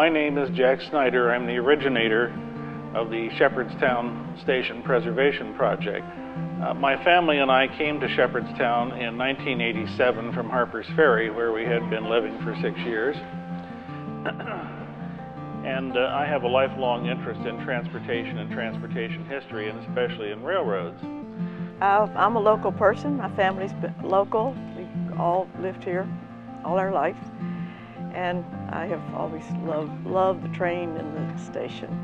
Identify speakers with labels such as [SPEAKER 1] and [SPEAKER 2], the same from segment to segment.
[SPEAKER 1] My name is Jack Snyder. I'm the originator of the Shepherdstown Station Preservation Project. My family and I came to Shepherdstown in 1987 from Harpers Ferry, where we had been living for 6 years. And I have a lifelong interest in transportation and transportation history, and especially in railroads.
[SPEAKER 2] I'm a local person. My family's been local. We all lived here all our life. And I have always loved the train and the station.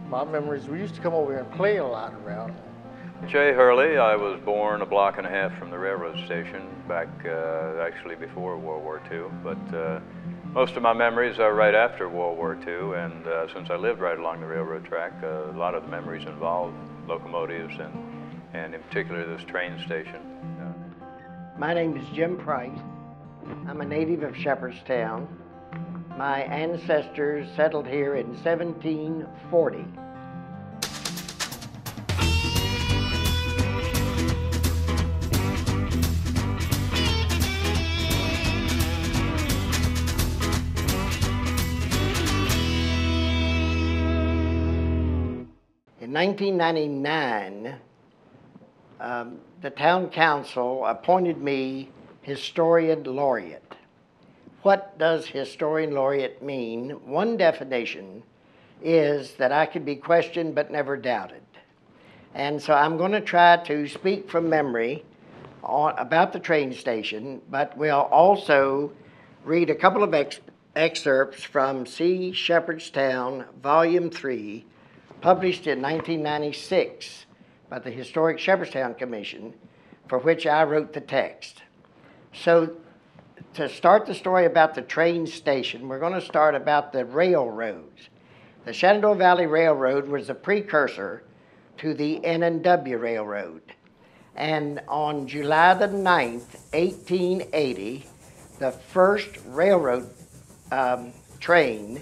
[SPEAKER 3] My memories, we used to come over here and play a lot around.
[SPEAKER 4] Jay Hurley. I was born a block and a half from the railroad station back actually before World War II, but most of my memories are right after World War II, and since I lived right along the railroad track, a lot of the memories involve locomotives and in particular this train station.
[SPEAKER 5] My name is Jim Price. I'm a native of Shepherdstown. My ancestors settled here in 1740. In 1999, the town council appointed me Historian Laureate. What does Historian Laureate mean? One definition is that I could be questioned but never doubted. And so I'm going to try to speak from memory about the train station, but we'll also read a couple of excerpts from C. Shepherdstown, Volume 3, published in 1996 by the Historic Shepherdstown Commission, for which I wrote the text. So to start the story about the train station, we're going to start about the railroads. The Shenandoah Valley Railroad was a precursor to the N&W Railroad. And on July the 9th, 1880, the first railroad train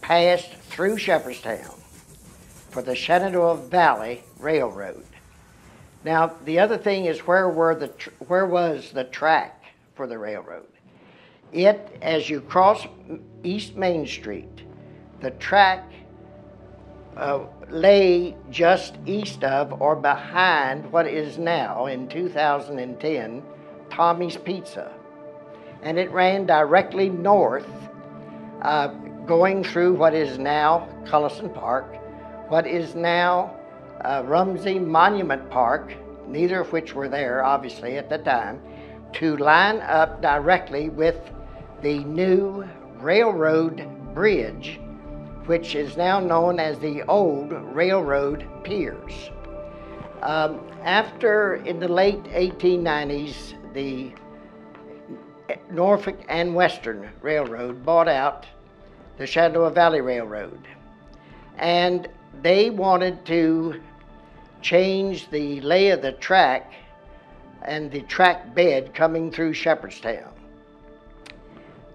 [SPEAKER 5] passed through Shepherdstown for the Shenandoah Valley Railroad. Now, the other thing is where was the track for the railroad? It, as you cross East Main Street, the track lay just east of or behind what is now, in 2010, Tommy's Pizza. And it ran directly north, going through what is now Cullison Park, what is now Rumsey Monument Park, neither of which were there, obviously, at the time, to line up directly with the new railroad bridge, which is now known as the old railroad piers. In the late 1890s, the Norfolk and Western Railroad bought out the Shenandoah Valley Railroad. And they wanted to change the lay of the track and the track bed coming through Shepherdstown.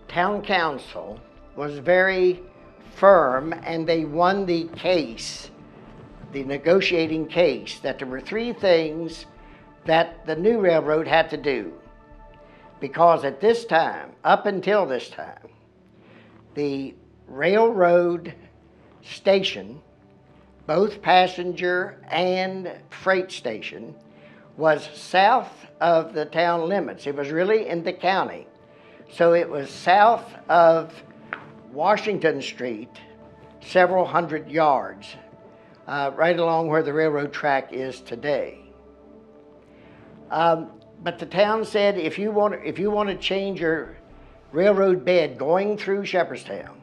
[SPEAKER 5] Town council was very firm, and they won the case, the negotiating case, that there were three things that the new railroad had to do. Because at this time, up until this time, the railroad station, both passenger and freight station, was south of the town limits. It was really in the county. So it was south of Washington Street, several hundred yards, right along where the railroad track is today. But the town said, if you want to change your railroad bed going through Shepherdstown,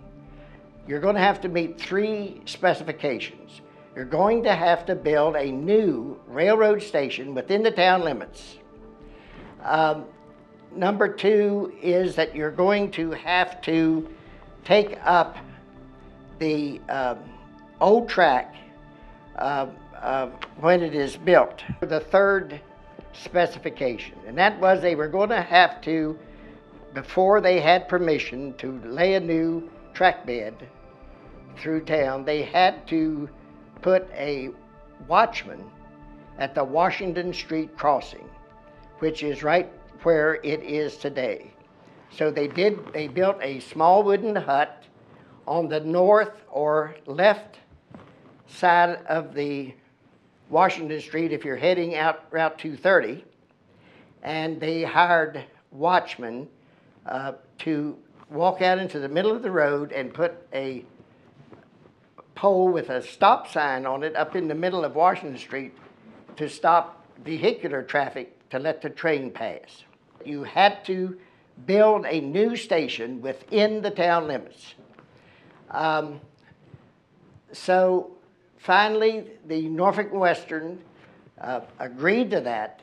[SPEAKER 5] you're going to have to meet three specifications. You're going to have to build a new railroad station within the town limits. Number two is that you're going to have to take up the old track when it is built. The third specification, and that was they were going to have to, before they had permission to lay a new track bed through town, they had to put a watchman at the Washington Street crossing, which is right where it is today. So they built a small wooden hut on the north or left side of the Washington Street if you're heading out Route 230, and they hired watchmen to walk out into the middle of the road and put a pole with a stop sign on it up in the middle of Washington Street to stop vehicular traffic to let the train pass. You had to build a new station within the town limits. So finally, the Norfolk Western agreed to that,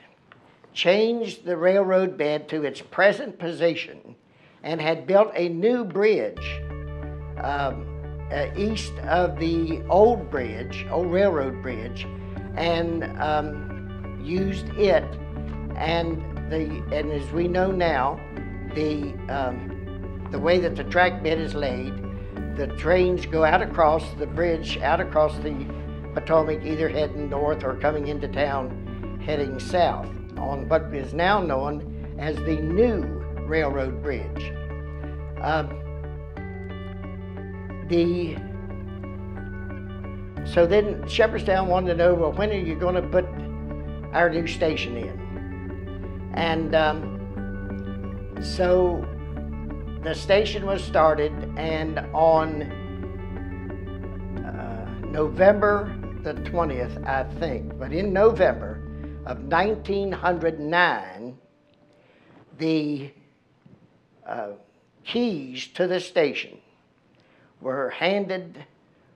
[SPEAKER 5] changed the railroad bed to its present position, and had built a new bridge east of the old bridge, old railroad bridge, and used it. And as we know now, the way that the track bed is laid, the trains go out across the bridge, out across the Potomac, either heading north or coming into town heading south on what is now known as the new railroad bridge. So then Shepherdstown wanted to know, well, when are you going to put our new station in? And so the station was started, and on November the 20th, I think, but in November of 1909, the keys to the station were handed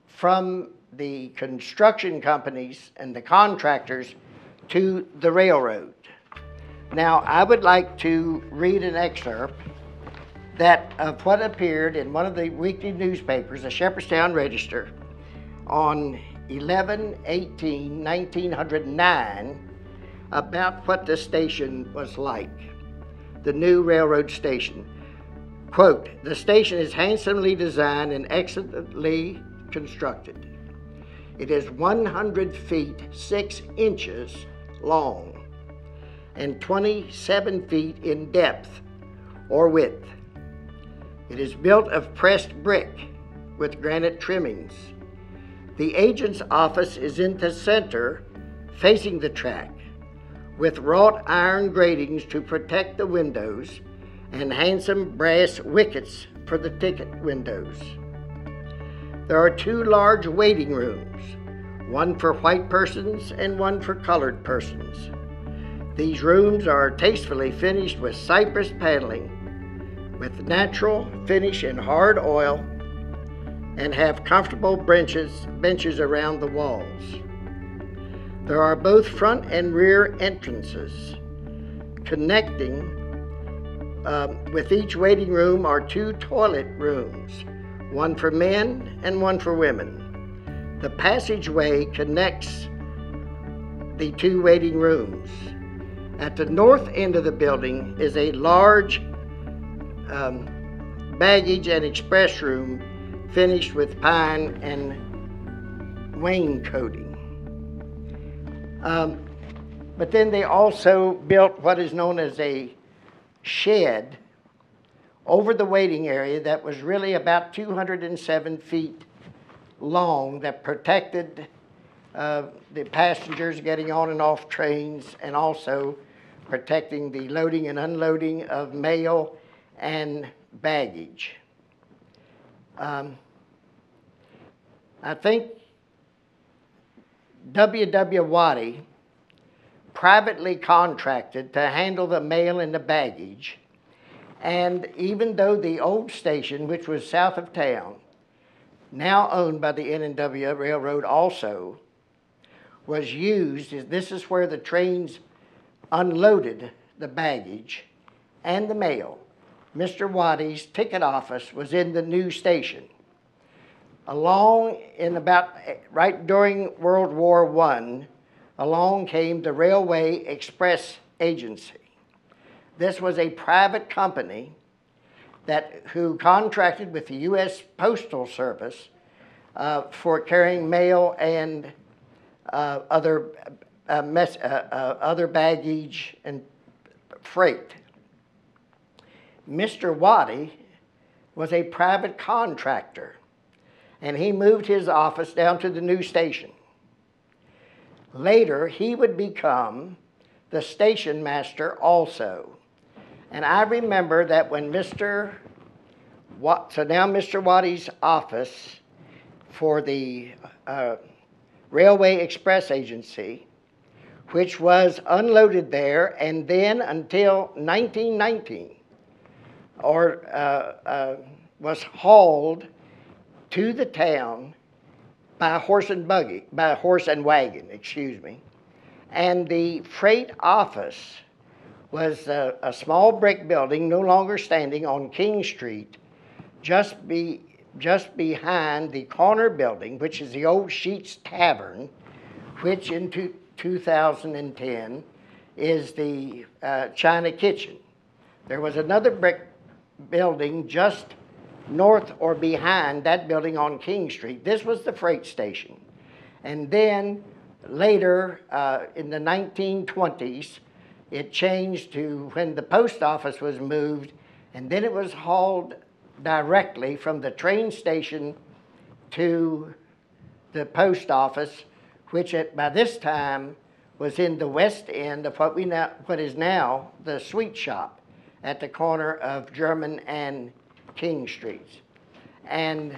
[SPEAKER 5] from the construction companies and the contractors to the railroad. Now, I would like to read an excerpt of what appeared in one of the weekly newspapers, the Shepherdstown Register, on 11/18/1909, about what the station was like, the new railroad station. Quote, "The station is handsomely designed and excellently constructed. It is 100 feet 6 inches long and 27 feet in depth or width. It is built of pressed brick with granite trimmings. The agent's office is in the center, facing the track, with wrought iron gratings to protect the windows and handsome brass wickets for the ticket windows. There are 2 large waiting rooms, one for white persons and one for colored persons. These rooms are tastefully finished with cypress paneling, with natural finish in hard oil, and have comfortable benches around the walls. There are both front and rear entrances. Connecting with each waiting room are 2 toilet rooms, one for men and one for women. The passageway connects the 2 waiting rooms. At the north end of the building is a large baggage and express room finished with pine and wainscoting. But then they also built what is known as a shed over the waiting area that was really about 207 feet long, that protected the passengers getting on and off trains, and also protecting the loading and unloading of mail and baggage. I think W.W. Waddy privately contracted to handle the mail and the baggage, and even though the old station, which was south of town, now owned by the N&W Railroad also, was used, this is where the trains unloaded the baggage and the mail. Mr. Waddy's ticket office was in the new station. Right during World War I, along came the Railway Express Agency. This was a private company who contracted with the U.S. Postal Service for carrying mail and other baggage and freight. Mr. Waddy was a private contractor, and he moved his office down to the new station. Later, he would become the station master also. And I remember that when Mr. Waddy's office for the Railway Express Agency, which was unloaded there, and then until 1919, was hauled to the town by horse and wagon, excuse me. And the freight office was a small brick building, no longer standing on King Street, just behind the corner building, which is the old Sheets Tavern, which in 2010 is the China Kitchen. There was another brick building just north or behind that building on King Street. This was the freight station. And then later, in the 1920s, it changed to when the post office was moved, and then it was hauled directly from the train station to the post office, which by this time was in the west end of what is now the sweet shop at the corner of German and King Streets. And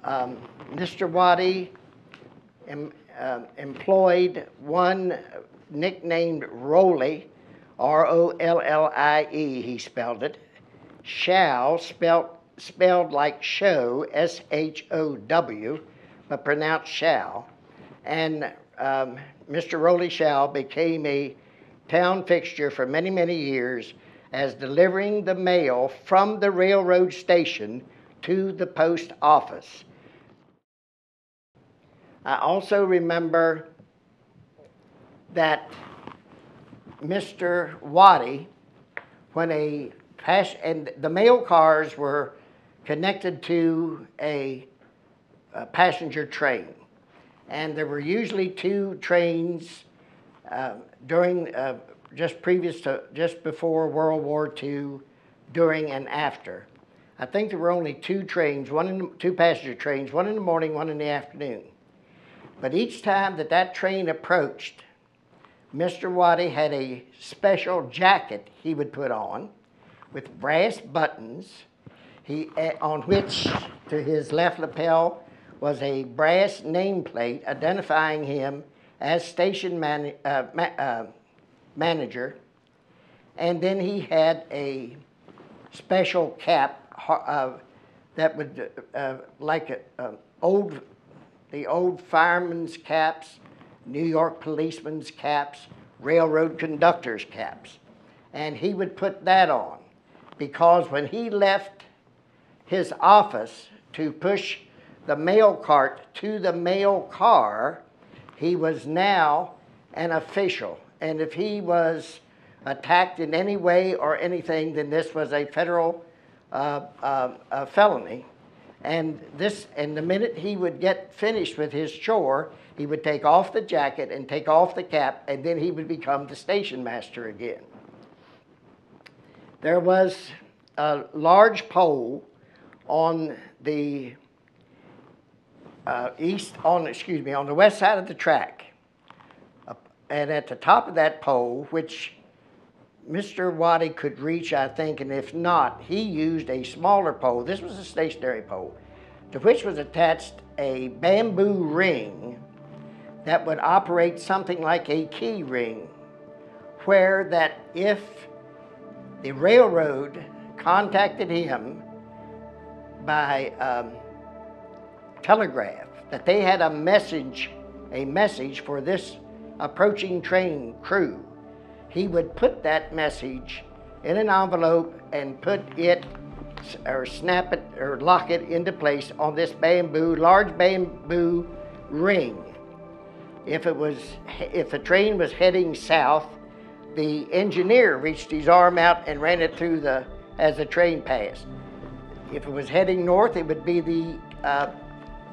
[SPEAKER 5] Mr. Waddy employed one nicknamed Rollie, R-O-L-L-I-E, he spelled it, Shaw, spelled like show, S-H-O-W, but pronounced Shaw. And Mr. Rollie Shaw became a town fixture for many, many years as delivering the mail from the railroad station to the post office. I also remember that Mr. Waddy, and the mail cars were connected to a passenger train, and there were usually two trains during just before World War II, during and after. I think there were only two trains, two passenger trains, one in the morning, one in the afternoon. But each time that train approached, Mr. Waddy had a special jacket he would put on with brass buttons, on which to his left lapel was a brass nameplate identifying him as station manager. And then he had a special cap that would, like the old fireman's caps, New York policeman's caps, railroad conductor's caps. And he would put that on because when he left his office to push the mail cart to the mail car, he was now an official. And if he was attacked in any way or anything, then this was a federal felony. And the minute he would get finished with his chore, he would take off the jacket and take off the cap, and then he would become the station master again. There was a large pole on the on the west side of the track. And at the top of that pole, which Mr. Waddy could reach, I think, and if not, he used a smaller pole. This was a stationary pole, to which was attached a bamboo ring that would operate something like a key ring, where that if the railroad contacted him by telegraph that they had a message for this approaching train crew, he would put that message in an envelope and put it or snap it or lock it into place on this large bamboo ring. If the train was heading south, the engineer reached his arm out and ran it through as the train passed. If it was heading north, it would be the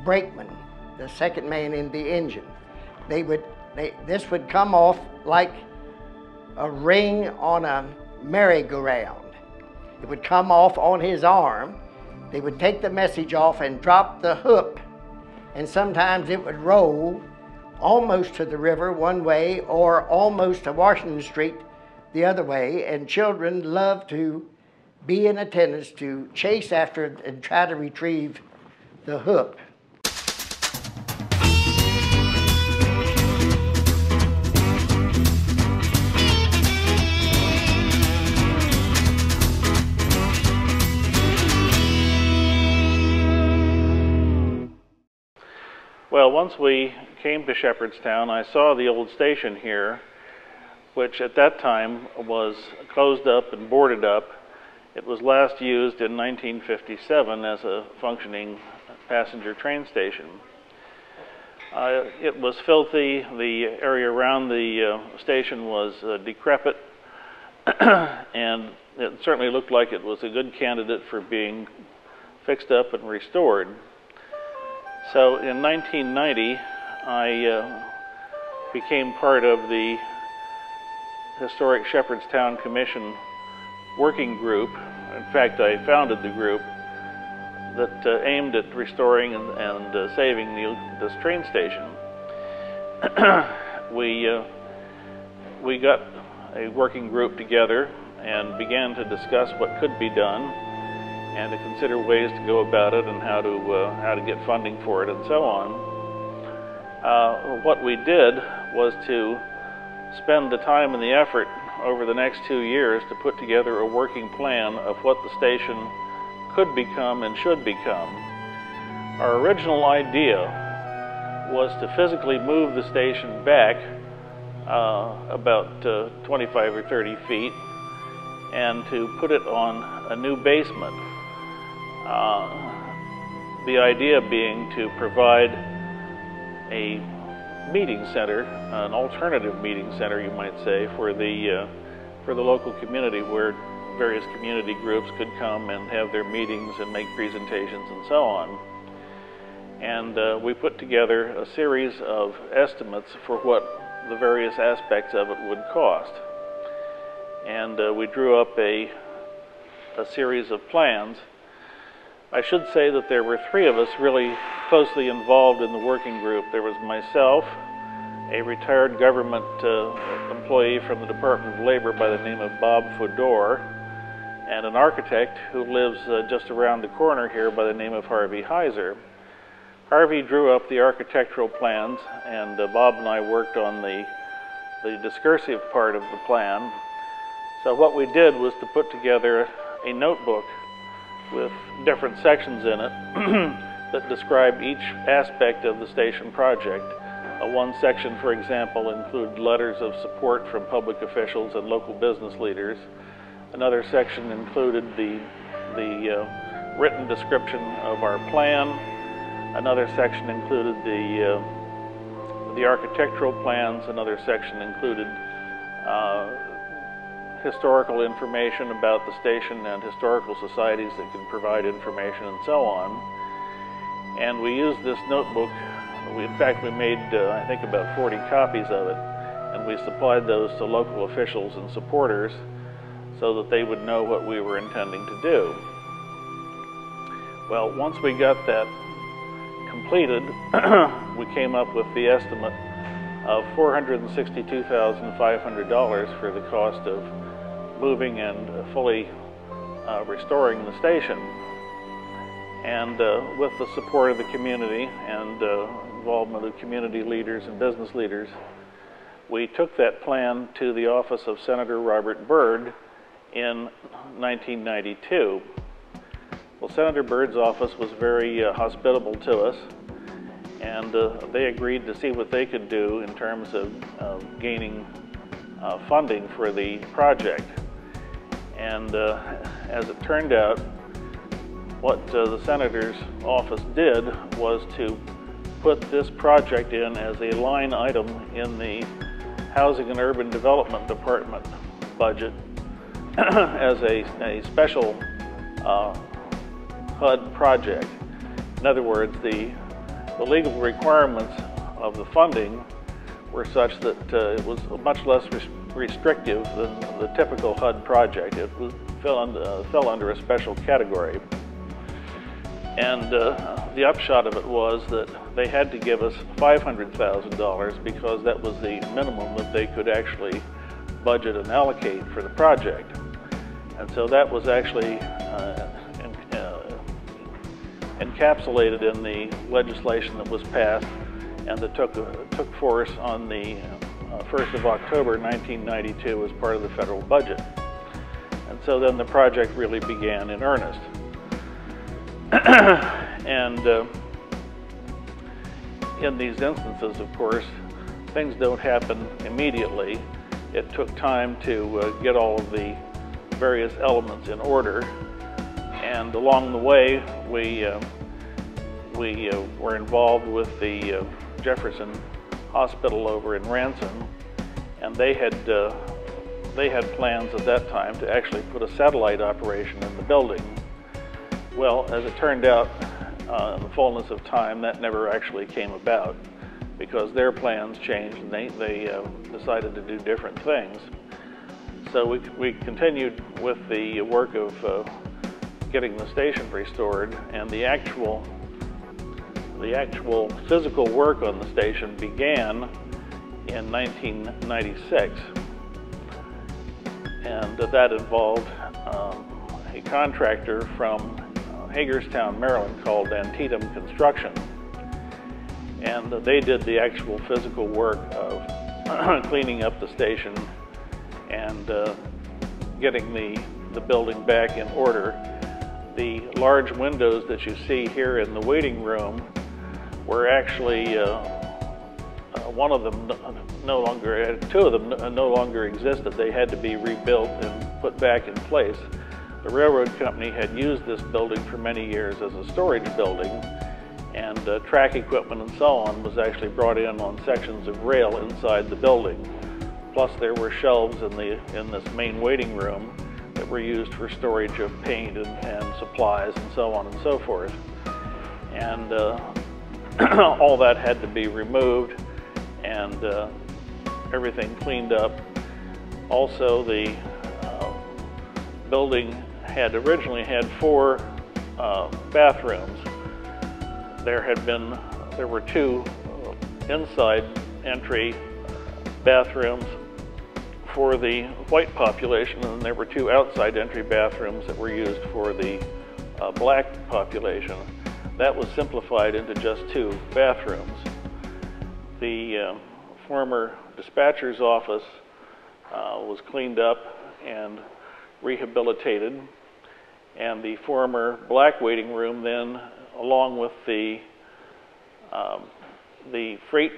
[SPEAKER 5] brakeman, the second man in the engine. This would come off like a ring on a merry-go-round. It would come off on his arm. They would take the message off and drop the hook and sometimes it would roll almost to the river one way or almost to Washington Street the other way, and children loved to be in attendance to chase after it and try to retrieve the hook.
[SPEAKER 1] Well, once we came to Shepherdstown, I saw the old station here, which at that time was closed up and boarded up. It was last used in 1957 as a functioning passenger train station. It was filthy. The area around the station was decrepit, and it certainly looked like it was a good candidate for being fixed up and restored. So in 1990, I became part of the Historic Shepherdstown Commission working group. In fact, I founded the group that aimed at restoring and saving this train station. We got a working group together and began to discuss what could be done, and to consider ways to go about it and how to get funding for it and so on. What we did was to spend the time and the effort over the next 2 years to put together a working plan of what the station could become and should become. Our original idea was to physically move the station back about 25 or 30 feet and to put it on a new basement. The idea being to provide a meeting center, an alternative meeting center, you might say, for the local community, where various community groups could come and have their meetings and make presentations and so on. And we put together a series of estimates for what the various aspects of it would cost. And we drew up a series of plans. I should say that there were 3 of us really closely involved in the working group. There was myself, a retired government employee from the Department of Labor by the name of Bob Fodor, and an architect who lives just around the corner here by the name of Harvey Heiser. Harvey drew up the architectural plans, and Bob and I worked on the discursive part of the plan. So what we did was to put together a notebook with different sections in it that describe each aspect of the station project. One section, for example, included letters of support from public officials and local business leaders. Another section included the written description of our plan. Another section included the architectural plans. Another section included historical information about the station and historical societies that can provide information and so on. And we used this notebook. In fact, we made, I think, about 40 copies of it, and we supplied those to local officials and supporters so that they would know what we were intending to do. Well, once we got that completed, we came up with the estimate of $462,500 for the cost of moving and fully restoring the station. And with the support of the community and involvement of community leaders and business leaders, we took that plan to the office of Senator Robert Byrd in 1992. Well, Senator Byrd's office was very hospitable to us, and they agreed to see what they could do in terms of gaining funding for the project. And as it turned out, what the Senator's office did was to put this project in as a line item in the Housing and Urban Development Department budget as a special HUD project. In other words, the legal requirements of the funding were such that it was much less restrictive than the typical HUD project. It fell under a special category. And the upshot of it was that they had to give us $500,000 because that was the minimum that they could actually budget and allocate for the project. And so that was actually encapsulated in the legislation that was passed and that took force on the 1st of October 1992 as part of the federal budget. And so then the project really began in earnest. And in these instances, of course, things don't happen immediately. It took time to get all of the various elements in order, and along the way we were involved with the Jefferson Hospital over in Ransom, and they had plans at that time to actually put a satellite operation in the building. Well, as it turned out, in the fullness of time, that never actually came about because their plans changed and they decided to do different things. So we continued with the work of getting the station restored, and the actual physical work on the station began in 1996, and that involved a contractor from Hagerstown, Maryland, called Antietam Construction, and they did the actual physical work of cleaning up the station and getting the building back in order. The large windows that you see here in the waiting room were actually one of them no longer, two of them no longer existed. They had to be rebuilt and put back in place. The railroad company had used this building for many years as a storage building, and track equipment and so on was actually brought in on sections of rail inside the building. Plus there were shelves in this main waiting room that were used for storage of paint and supplies and so on and so forth. And all that had to be removed and everything cleaned up. Also, the building had originally had 4 bathrooms. There were 2 inside entry bathrooms for the white population, and there were 2 outside entry bathrooms that were used for the black population. That was simplified into just 2 bathrooms. The former dispatcher's office was cleaned up and rehabilitated, and the former black waiting room then, along with the freight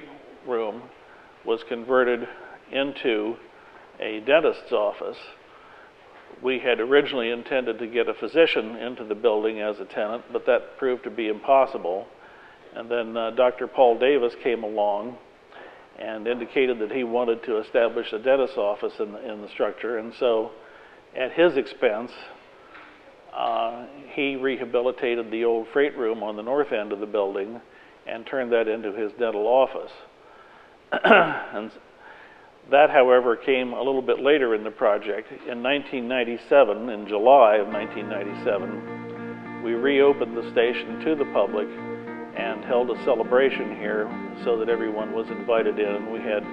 [SPEAKER 1] room, was converted into a dentist's office. We had originally intended to get a physician into the building as a tenant, but that proved to be impossible. And then Dr. Paul Davis came along and indicated that he wanted to establish a dentist's office in the structure, and so at his expense, he rehabilitated the old freight room on the north end of the building and turned that into his dental office. And that, however, came a little bit later in the project. In 1997, in July of 1997, we reopened the station to the public and held a celebration here so that everyone was invited in. We had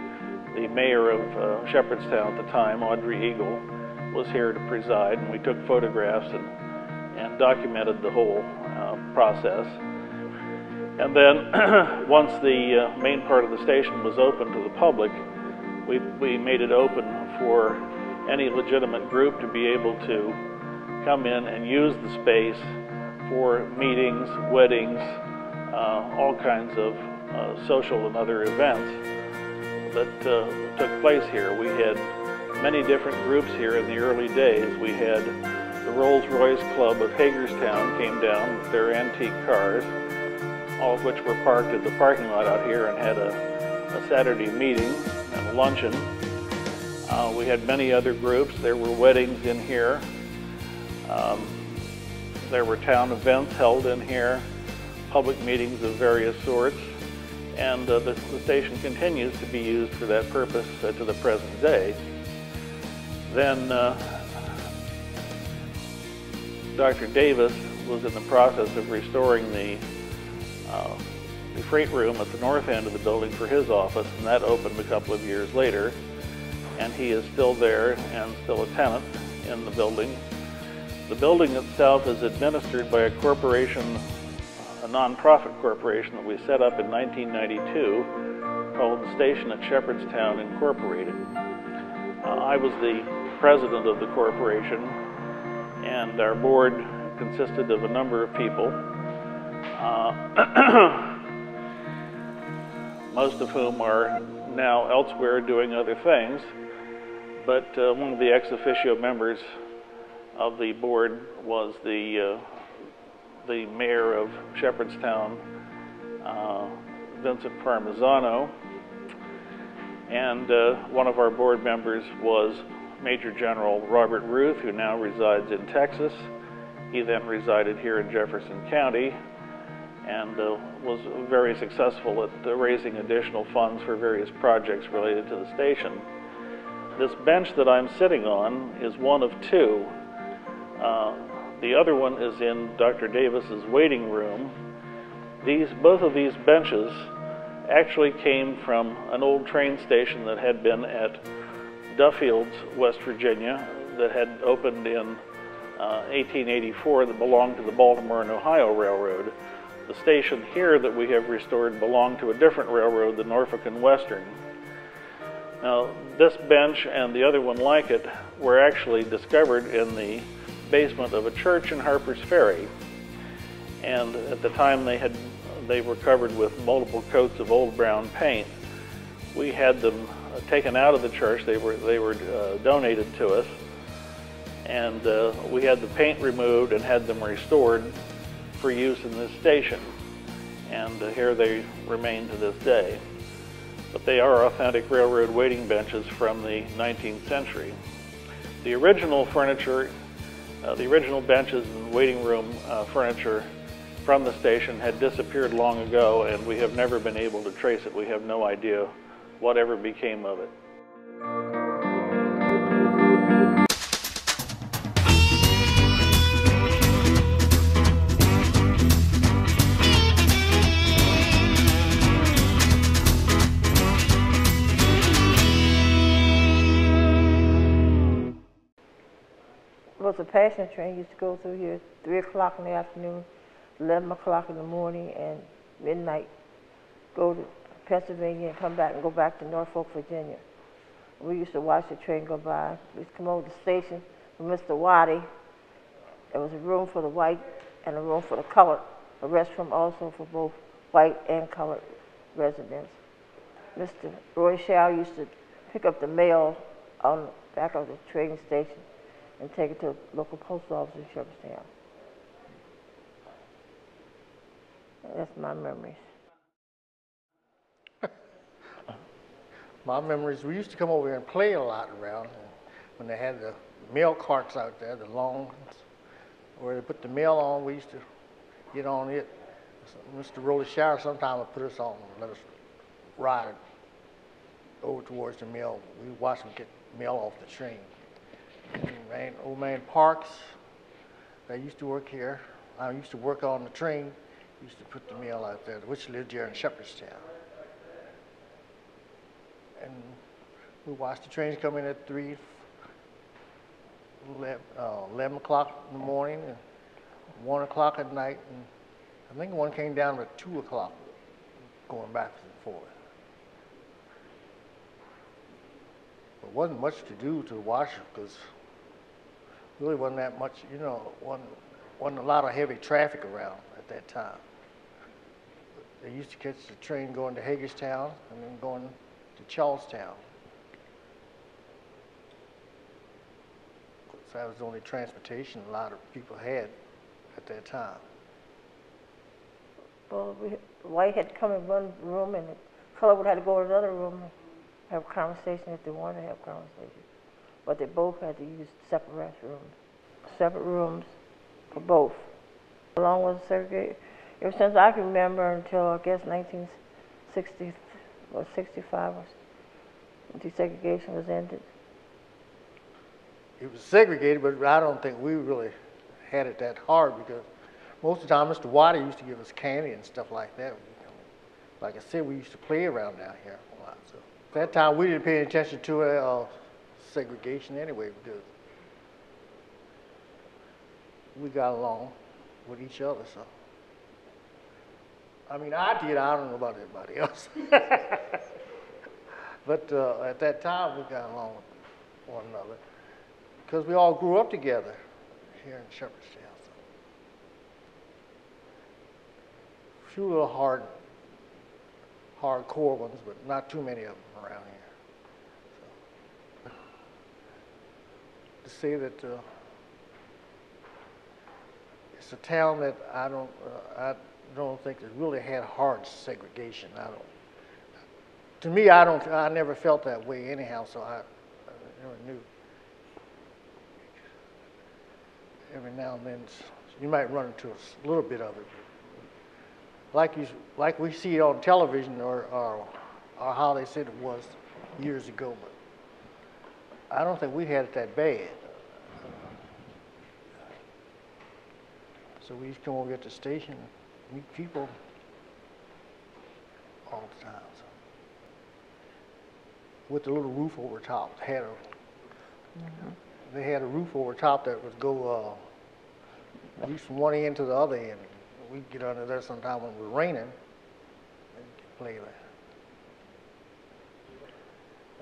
[SPEAKER 1] the mayor of Shepherdstown at the time, Audrey Eagle, was here to preside, and we took photographs and documented the whole process. And then once the main part of the station was open to the public, we made it open for any legitimate group to be able to come in and use the space for meetings, weddings, all kinds of social and other events that took place here. We had many different groups here in the early days. We had the Rolls-Royce Club of Hagerstown came down with their antique cars, all of which were parked at the parking lot out here, and had a Saturday meeting and a luncheon. We had many other groups. There were weddings in here. There were town events held in here, public meetings of various sorts, and the station continues to be used for that purpose to the present day. Then Dr. Davis was in the process of restoring the the freight room at the north end of the building for his office, and that opened a couple of years later. And he is still there and still a tenant in the building. The building itself is administered by a corporation, a non-profit corporation that we set up in 1992 called the Station at Shepherdstown Incorporated. I was the president of the corporation, and our board consisted of a number of people, most of whom are now elsewhere doing other things. But one of the ex officio members of the board was the mayor of Shepherdstown, Vincent Parmesano, and one of our board members was Major General Robert Ruth, who now resides in Texas. He then resided here in Jefferson County and was very successful at raising additional funds for various projects related to the station. This bench that I'm sitting on is one of two. The other one is in Dr. Davis's waiting room. Both of these benches actually came from an old train station that had been at Duffields, West Virginia, that had opened in 1884 that belonged to the Baltimore and Ohio Railroad. The station here that we have restored belonged to a different railroad, the Norfolk and Western. Now, this bench and the other one like it were actually discovered in the basement of a church in Harper's Ferry. And at the time they were covered with multiple coats of old brown paint. We had them taken out of the church. They were donated to us. And we had the paint removed and had them restored for use in this station. And here they remain to this day. But they are authentic railroad waiting benches from the 19th century. The original furniture, the original benches and waiting room furniture from the station had disappeared long ago, and we have never been able to trace it. We have no idea whatever became of it.
[SPEAKER 6] It was a passenger train used to go through here 3 o'clock in the afternoon, 11 o'clock in the morning, and midnight. Go to Pennsylvania and come back and go back to Norfolk, Virginia. We used to watch the train go by. We used to come over to the station with Mr. Waddy. There was a room for the white and a room for the colored, a restroom also for both white and colored residents. Mr. Roy Shaw used to pick up the mail on the back of the train station and take it to the local post office in Shepherdstown. That's my memories.
[SPEAKER 3] My memories, we used to come over here and play a lot around when they had the mail carts out there, the long ones, where they put the mail on. We used to get on it. Mr. Rolly Shower sometimes would put us on and let us ride over towards the mail. We watched them get mail off the train. And old man Parks, that used to work here. I used to work on the train. Used to put the mail out there, which lived here in Shepherdstown. And we watched the trains come in at 11 o'clock in the morning and 1 o'clock at night. And I think one came down at 2 o'clock, going back and forth. There wasn't much to do to watch it because really wasn't that much, you know, wasn't a lot of heavy traffic around at that time. They used to catch the train going to Hagerstown and then going to Charlestown. So that was the only transportation a lot of people had at that time.
[SPEAKER 6] Well, the white had to come in one room and the color would have to go to another room and have a conversation if they wanted to have a conversation. But they both had to use separate restrooms. Separate rooms for both. Along with segregation, ever since I can remember until I guess 1960 or 65 or desegregation was ended.
[SPEAKER 3] It was segregated, but I don't think we really had it that hard because most of the time, Mr. Waddy used to give us candy and stuff like that. Like I said, we used to play around down here a lot. So at that time, we didn't pay any attention to segregation anyway, because we got along with each other. So, I mean, I did. I don't know about everybody else. But at that time, we got along with one another because we all grew up together here in Shepherdstown. So. A few little hardcore ones, but not too many of them around here. So, to say that it's a town that I don't think it really had hard segregation. To me, I never felt that way anyhow, so I never knew. Every now and then, you might run into a little bit of it. Like we see it on television or how they said it was years ago, but I don't think we had it that bad. So we used to come over at the station and meet people all the time. So. With the little roof over top, they had a roof over top that would go at least from one end to the other end. We'd get under there sometime when it was raining and play there.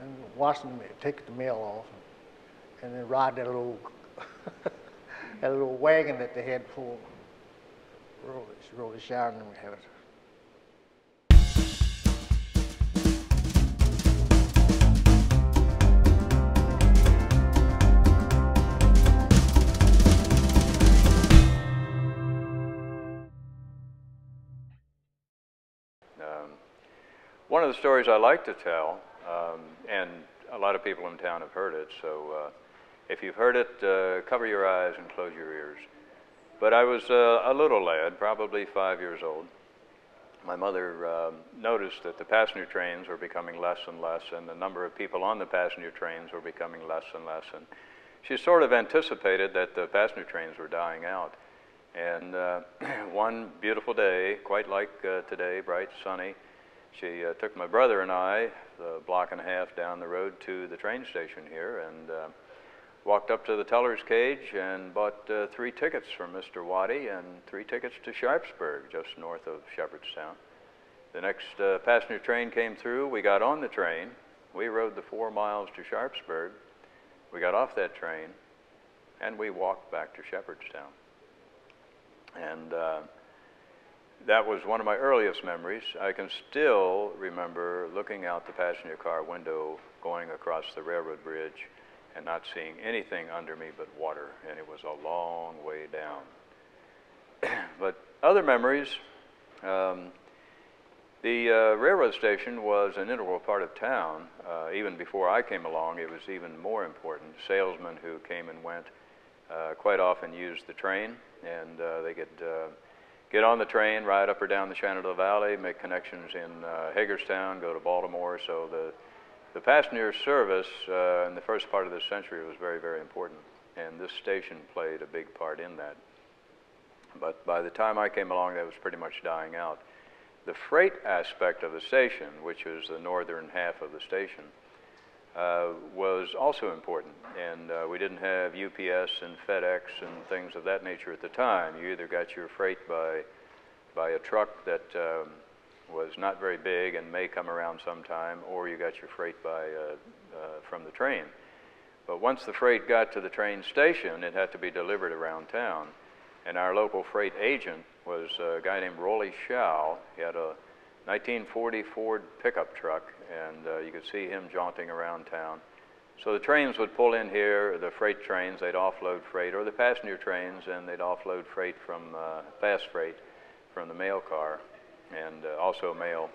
[SPEAKER 3] And watch them take the mail off and then ride that little that little wagon that they had for Rollie Shire and them would have it.
[SPEAKER 4] One of the stories I like to tell, and a lot of people in town have heard it, so if you've heard it, cover your eyes and close your ears. But I was a little lad, probably 5 years old. My mother noticed that the passenger trains were becoming less and less, and the number of people on the passenger trains were becoming less and less. And she sort of anticipated that the passenger trains were dying out. And one beautiful day, quite like today, bright, sunny, she took my brother and I a block and a half down the road to the train station here and walked up to the teller's cage and bought 3 tickets from Mr. Waddy and 3 tickets to Sharpsburg, just north of Shepherdstown. The next passenger train came through. We got on the train. We rode the 4 miles to Sharpsburg. We got off that train, and we walked back to Shepherdstown. And that was one of my earliest memories. I can still remember looking out the passenger car window, going across the railroad bridge, and not seeing anything under me but water, and it was a long way down. But other memories, the railroad station was an integral part of town. Even before I came along, it was even more important. Salesmen who came and went quite often used the train, and they could get on the train, ride up or down the Shenandoah Valley, make connections in Hagerstown, go to Baltimore. So the passenger service in the first part of this century was very, very important, and this station played a big part in that. But by the time I came along, that was pretty much dying out. The freight aspect of the station, which is the northern half of the station, was also important. And we didn't have UPS and FedEx and things of that nature at the time. You either got your freight by a truck that was not very big and may come around sometime, or you got your freight from the train. But once the freight got to the train station, it had to be delivered around town. And our local freight agent was a guy named Rollie Shaw. He had a 1940 Ford pickup truck, and you could see him jaunting around town. So the trains would pull in here, the freight trains, they'd offload freight, or the passenger trains, and they'd offload freight from fast freight from the mail car, and also mail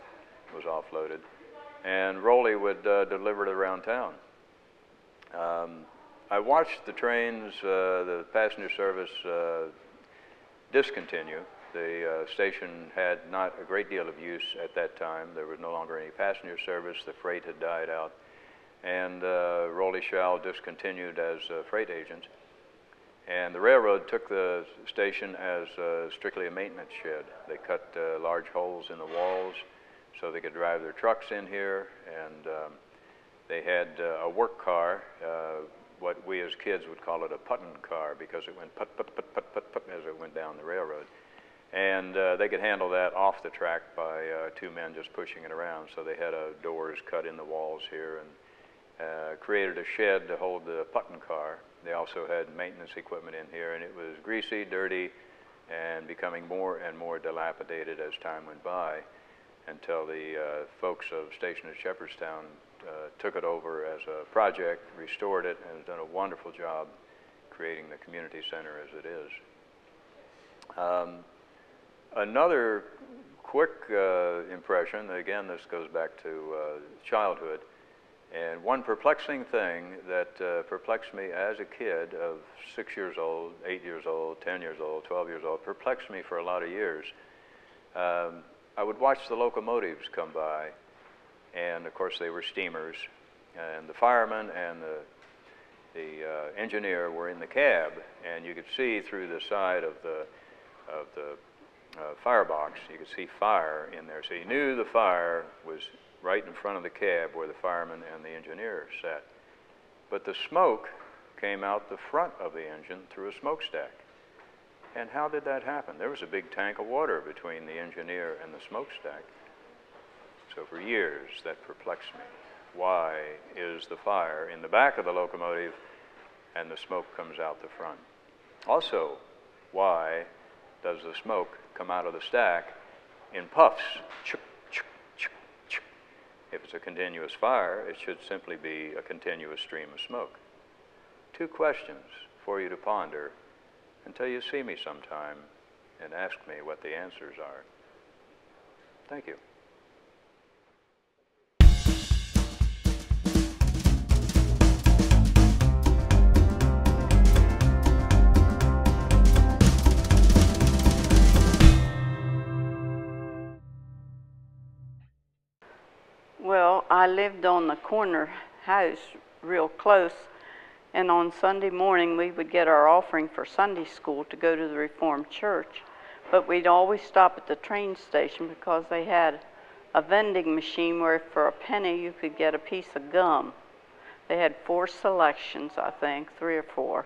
[SPEAKER 4] was offloaded. And Rollie would deliver it around town. I watched the trains, the passenger service discontinue. The station had not a great deal of use at that time. There was no longer any passenger service. The freight had died out. And Rollie Shaw discontinued as a freight agent. And the railroad took the station as strictly a maintenance shed. They cut large holes in the walls so they could drive their trucks in here, and they had a work car, what we as kids would call it a puttin' car, because it went put, put, put, put, put, put as it went down the railroad. And they could handle that off the track by two men just pushing it around. So they had doors cut in the walls here and created a shed to hold the puttin' car. They also had maintenance equipment in here, and it was greasy, dirty, and becoming more and more dilapidated as time went by, until the folks of station at Shepherdstown took it over as a project, restored it, and has done a wonderful job creating the community center as it is. Another quick impression, again, this goes back to childhood, and one perplexing thing that perplexed me as a kid of 6 years old, 8 years old, 10 years old, 12 years old, perplexed me for a lot of years. I would watch the locomotives come by, and of course they were steamers, and the fireman and the engineer were in the cab, and you could see through the side of the firebox, you could see fire in there. So you knew the fire was right in front of the cab where the fireman and the engineer sat. But the smoke came out the front of the engine through a smokestack. And how did that happen? There was a big tank of water between the engineer and the smokestack. So for years that perplexed me. Why is the fire in the back of the locomotive and the smoke comes out the front? Also, why does the smoke come out of the stack in puffs? Chuk, chuk, chuk, chuk. If it's a continuous fire, it should simply be a continuous stream of smoke. Two questions for you to ponder until you see me sometime and ask me what the answers are. Thank you.
[SPEAKER 7] Well, I lived on the corner house real close, and on Sunday morning we would get our offering for Sunday school to go to the Reformed Church. But we'd always stop at the train station because they had a vending machine where for a penny you could get a piece of gum. They had 4 selections, I think, 3 or 4.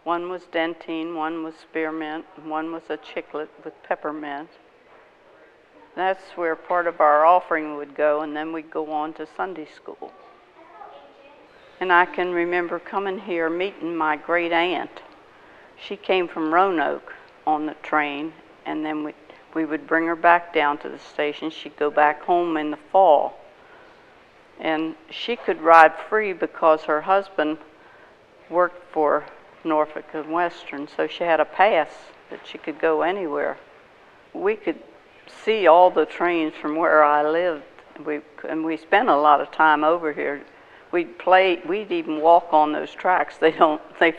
[SPEAKER 7] One was Dentyne, one was spearmint, and one was a chiclet with peppermint. That's where part of our offering would go, and then we'd go on to Sunday school. And I can remember coming here, meeting my great aunt. She came from Roanoke on the train, and then we would bring her back down to the station. She'd go back home in the fall. And she could ride free because her husband worked for Norfolk and Western, so she had a pass that she could go anywhere. We could see all the trains from where I lived, and we spent a lot of time over here. We'd even walk on those tracks. They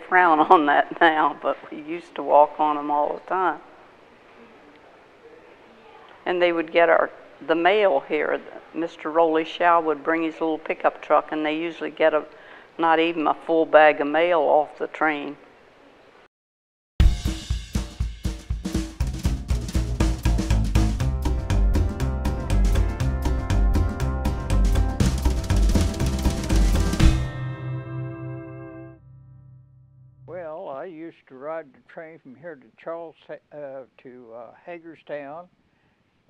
[SPEAKER 7] frown on that now, but we used to walk on them all the time. And they would get the mail here. Mr. Rolly Shaw would bring his little pickup truck, and they usually get not even a full bag of mail off the train.
[SPEAKER 8] Well, I used to ride the train from here to Hagerstown,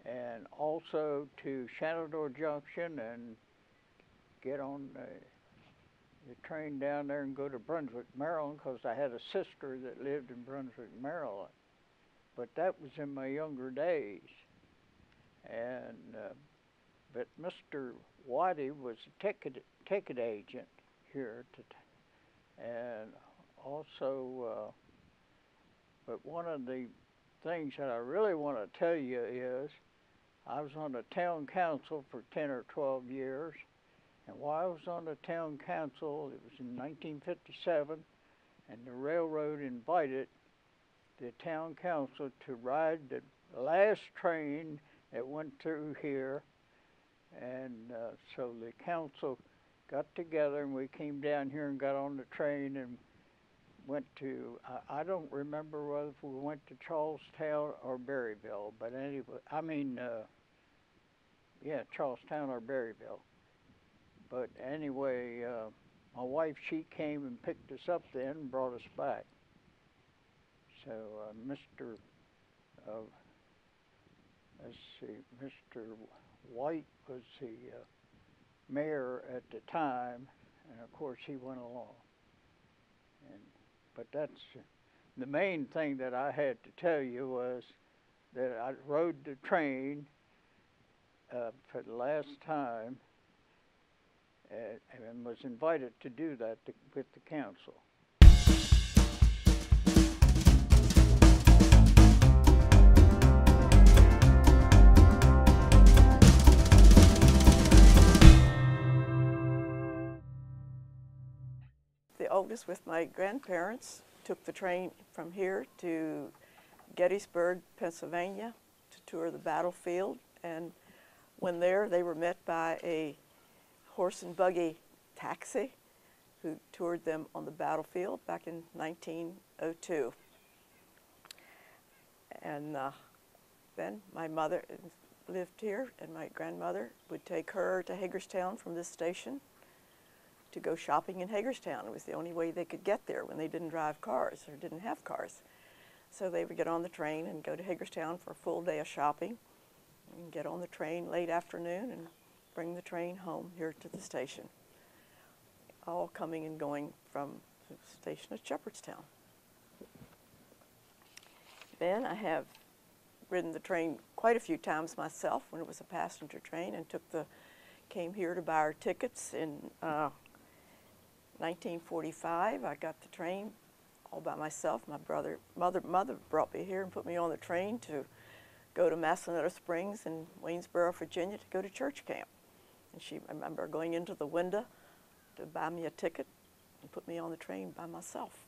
[SPEAKER 8] and also to Shenandoah Junction, and get on the train down there and go to Brunswick, Maryland, because I had a sister that lived in Brunswick, Maryland. But that was in my younger days. And but Mr. Whitey was a ticket agent here, and also, but one of the things that I really want to tell you is I was on the town council for 10 or 12 years, and while I was on the town council, it was in 1957, and the railroad invited the town council to ride the last train that went through here, and so the council got together and we came down here and got on the train, and went to, I don't remember whether we went to Charlestown or Berryville, but anyway, yeah, Charlestown or Berryville. But anyway, my wife, she came and picked us up then and brought us back. So Mr. Let's see, Mr. White was the mayor at the time, and of course he went along. But that's the main thing that I had to tell you was that I rode the train for the last time and was invited to do that with the council.
[SPEAKER 2] The oldest with my grandparents took the train from here to Gettysburg, Pennsylvania to tour the battlefield, and when there they were met by a horse and buggy taxi who toured them on the battlefield back in 1902. And then my mother lived here, and my grandmother would take her to Hagerstown from this station to go shopping in Hagerstown. It was the only way they could get there when they didn't drive cars or didn't have cars. So they would get on the train and go to Hagerstown for a full day of shopping and get on the train late afternoon and bring the train home here to the station, all coming and going from the station at Shepherdstown. Then I have ridden the train quite a few times myself when it was a passenger train, and came here to buy our tickets in 1945. I got the train all by myself. My mother brought me here and put me on the train to go to Massanutten Springs in Waynesboro, Virginia, to go to church camp. And I remember going into the window to buy me a ticket and put me on the train by myself.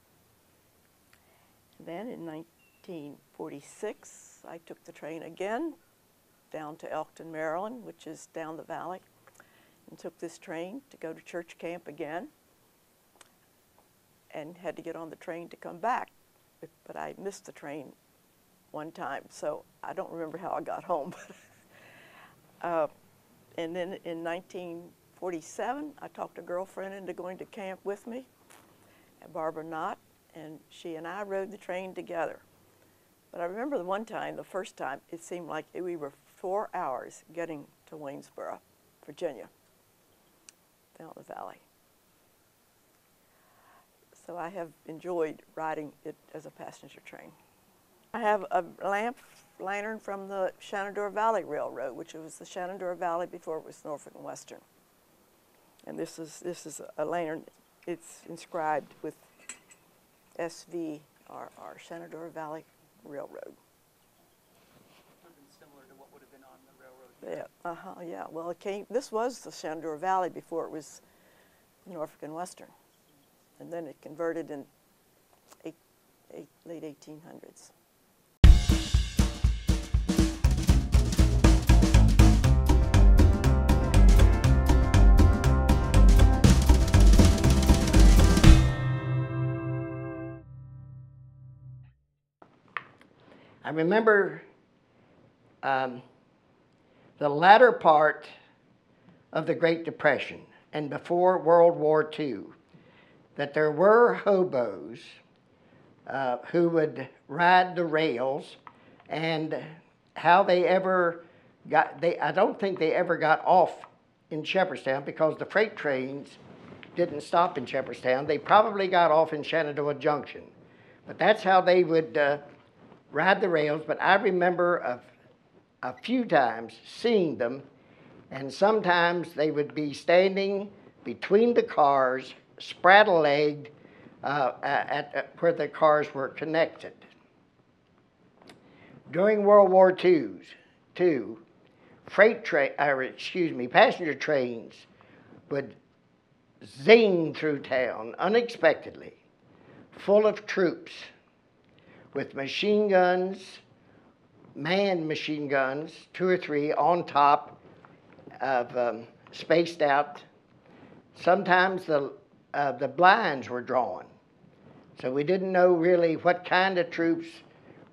[SPEAKER 2] And then in 1946, I took the train again down to Elkton, Maryland, which is down the valley, and took this train to go to church camp again, and had to get on the train to come back. But I missed the train one time, so I don't remember how I got home. And then in 1947, I talked a girlfriend into going to camp with me, Barbara Knott, and she and I rode the train together. But I remember the first time, it seemed like we were 4 hours getting to Waynesboro, Virginia, down the valley. So I have enjoyed riding it as a passenger train. I have a lantern from the Shenandoah Valley Railroad, which was the Shenandoah Valley before it was Norfolk and Western. And this is a lantern. It's inscribed with SV, our Shenandoah Valley Railroad.
[SPEAKER 9] Something similar to what would have been on the railroad.
[SPEAKER 2] Yeah, yeah. Well, this was the Shenandoah Valley before it was Norfolk and Western. And then it converted in late 1800s.
[SPEAKER 5] I remember the latter part of the Great Depression and before World War II, that there were hobos who would ride the rails, and how they ever I don't think they ever got off in Shepherdstown, because the freight trains didn't stop in Shepherdstown. They probably got off in Shenandoah Junction. But that's how they would ride the rails. But I remember a few times seeing them, and sometimes they would be standing between the cars, spraddle-legged at where the cars were connected. During World War II, passenger trains would zing through town unexpectedly, full of troops with machine guns, manned machine guns, 2 or 3 on top of spaced out. Sometimes the blinds were drawn So we didn't know really what kind of troops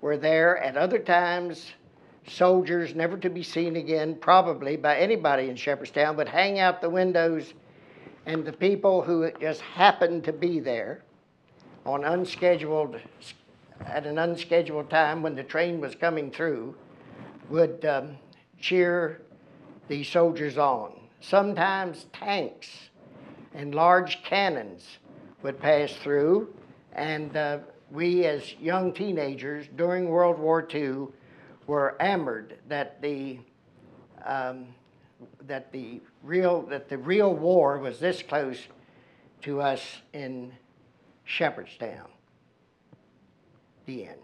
[SPEAKER 5] were there. At other times, soldiers never to be seen again, probably by anybody in Shepherdstown, would hang out the windows, and the people who just happened to be there on at an unscheduled time when the train was coming through would cheer the soldiers on. Sometimes tanks and large cannons would pass through, and we as young teenagers during World War II were enamored that the real war was this close to us in Shepherdstown. The end.